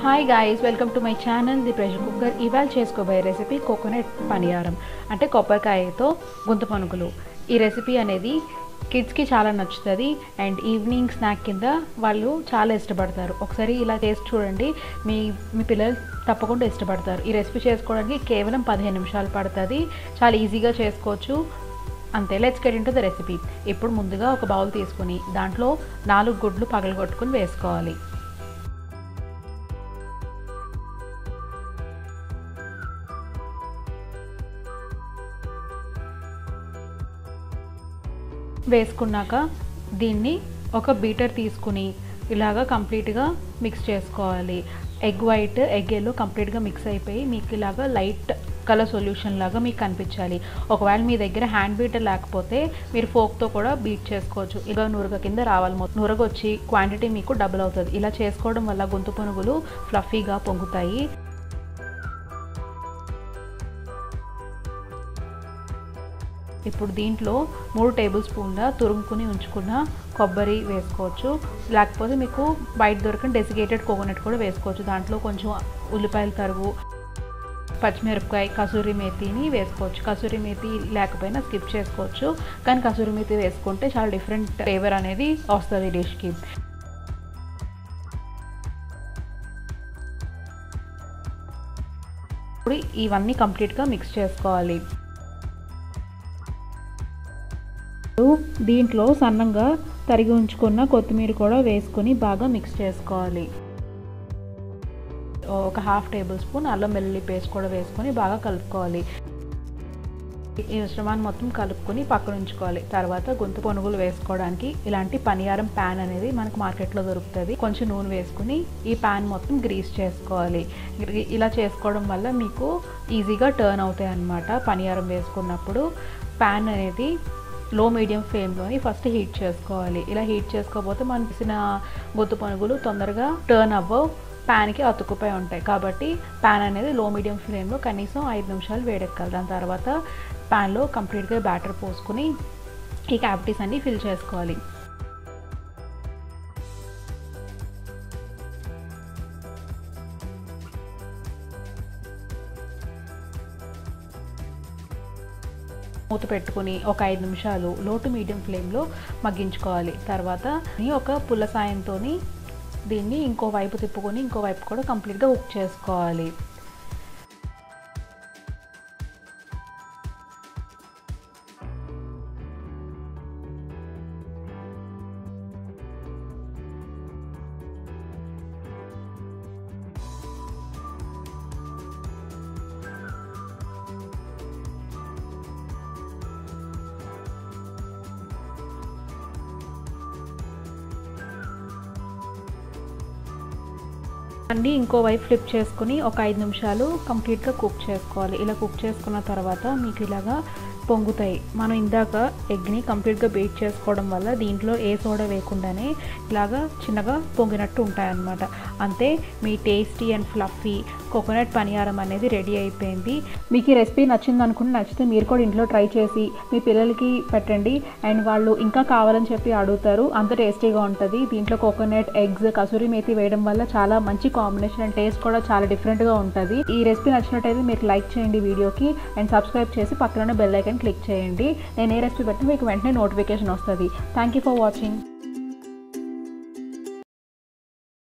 Hi guys, welcome to my channel the pressure cooker. ఇవాళ చేసుకోబోయే recipe coconut paniyaram అంటే కొబ్బరికాయతో గుంత పనుకులు. ఈ రెసిపీ అనేది కిడ్స్కి చాలా నచ్చుతుంది అండ్ ఈవినింగ్ స్నాక్ కింద వాళ్ళు చాలా ఇష్టపడతారు. ఒకసారి ఇలా చేసి చూడండి, మీ పిల్లలు తప్పకుండా ఇష్టపడతారు. ఈ రెసిపీ చేసుకోవడానికి కేవలం 15 నిమిషాలు పడుతుంది. చాలా ఈజీగా చేసుకోవచ్చు. అంతే, let's get into the recipe. ఇప్పుడు ముందుగా ఒక బౌల్ తీసుకుని దాంట్లో 4 గుడ్లు పగలగొట్టుకుని వేసుకోవాలి. వేసుకున్నాక దీన్ని ఒక బీటర్ తీసుకుని ఇలాగా కంప్లీట్గా మిక్స్ చేసుకోవాలి. ఎగ్ వైట్ ఎగ్ ఎల్లో కంప్లీట్గా మిక్స్ అయిపోయి మీకు ఇలాగా లైట్ కలర్ సొల్యూషన్ లాగా మీకు కనిపించాలి. ఒకవేళ మీ దగ్గర హ్యాండ్ బీటర్ లేకపోతే మీరు ఫోక్తో కూడా బీట్ చేసుకోవచ్చు. ఇలా నురగ కింద రావాలి. నురగ వచ్చి క్వాంటిటీ మీకు డబుల్ అవుతుంది. ఇలా చేసుకోవడం వల్ల గొంతు పునుగులు ఫ్లఫీగా పొంగుతాయి. ఇప్పుడు దీంట్లో 3 టేబుల్ స్పూన్ల తురుముకుని ఉంచుకున్న కొబ్బరి వేసుకోవచ్చు. లేకపోతే మీకు బయట దొరికిన డెసికేటెడ్ కోకోనట్ కూడా వేసుకోవచ్చు. దాంట్లో కొంచెం ఉల్లిపాయల తరుగు, పచ్చిమిరపకాయ, కసూరి మేతిని వేసుకోవచ్చు. కసూరి మేతి లేకపోయినా స్కిప్ చేసుకోవచ్చు, కానీ కసూరి మేతి వేసుకుంటే చాలా డిఫరెంట్ ఫ్లేవర్ అనేది వస్తుంది డిష్కి. ఇప్పుడు ఇవన్నీ కంప్లీట్గా మిక్స్ చేసుకోవాలి. దీంట్లో సన్నంగా తరిగి ఉంచుకున్న కొత్తిమీర కూడా వేసుకొని బాగా మిక్స్ చేసుకోవాలి. ఒక 1/2 టేబుల్ స్పూన్ అల్లం వెల్లుల్లి పేస్ట్ కూడా వేసుకొని బాగా కలుపుకోవాలి. ఈ మిశ్రమాన్ని మొత్తం కలుపుకొని పక్కన ఉంచుకోవాలి. తర్వాత గొంతు పునుగులు వేసుకోవడానికి ఇలాంటి పనియారం ప్యాన్ అనేది మనకు మార్కెట్లో దొరుకుతుంది. కొంచెం నూనె వేసుకుని ఈ ప్యాన్ మొత్తం గ్రీస్ చేసుకోవాలి. ఇలా చేసుకోవడం వల్ల మీకు ఈజీగా టర్న్ అవుతాయి అన్నమాట. పనియారం వేసుకున్నప్పుడు ప్యాన్ అనేది లో మీడియం ఫ్లేమ్లోని ఫస్ట్ హీట్ చేసుకోవాలి. ఇలా హీట్ చేసుకోకపోతే మనకి గొంతు పునుగులు తొందరగా టర్న్ అవ్వవు, ప్యాన్కి అతుక్కుపోయి ఉంటాయి. కాబట్టి ప్యాన్ అనేది లో మీడియం ఫ్లేమ్లో కనీసం 5 నిమిషాలు వేడెక్కాలి. దాని తర్వాత ప్యాన్లో కంప్లీట్గా బ్యాటర్ పోసుకుని ఈ క్యావిటీస్ అన్నీ ఫిల్ చేసుకోవాలి. మూత పెట్టుకుని ఒక 5 నిమిషాలు లో టు మీడియం ఫ్లేమ్లో మగ్గించుకోవాలి. తర్వాత ఒక పుల్ల సాయంతో దీన్ని ఇంకో వైపు తిప్పుకొని ఇంకో వైపు కూడా కంప్లీట్గా కుక్ చేసుకోవాలి. అన్నీ ఇంకో వైపు ఫ్లిప్ చేసుకుని ఒక 5 నిమిషాలు కంప్లీట్గా కుక్ చేసుకోవాలి. ఇలా కుక్ చేసుకున్న తర్వాత మీకు ఇలాగా పొంగుతాయి. మనం ఇందాక ఎగ్ని కంప్లీట్గా బీట్ చేసుకోవడం వల్ల దీంట్లో ఏ సోడా వేయకుండానే ఇలాగా చిన్నగా పొంగినట్టు ఉంటాయన్నమాట. అంతే, మీ tasty and fluffy coconut paniyaram అనేది రెడీ అయిపోయింది. మీకు ఈ రెసిపీ నచ్చింది అనుకుంటే నచ్చితే మీరు కూడా ఇంట్లో ట్రై చేసి మీ పిల్లలకి పెట్టండి. అండ్ వాళ్ళు ఇంకా కావాలని చెప్పి అడుగుతారు. అంత టేస్టీగా ఉంటుంది. దీంట్లో కోకోనట్, ఎగ్స్, కసూరి మేతి వేయడం వల్ల చాలా మంచి కాంబినేషన్ అండ్ టేస్ట్ కూడా చాలా డిఫరెంట్గా ఉంటుంది. ఈ రెసిపీ నచ్చినట్టయితే మీరు లైక్ చేయండి వీడియోకి అండ్ సబ్స్క్రైబ్ చేసి పక్కన బెల్ ఐకాన్ క్లిక్ చేయండి. నేను ఏ రెసిపీ పెట్టినా మీకు వెంటనే నోటిఫికేషన్ వస్తుంది. Thank you for watching.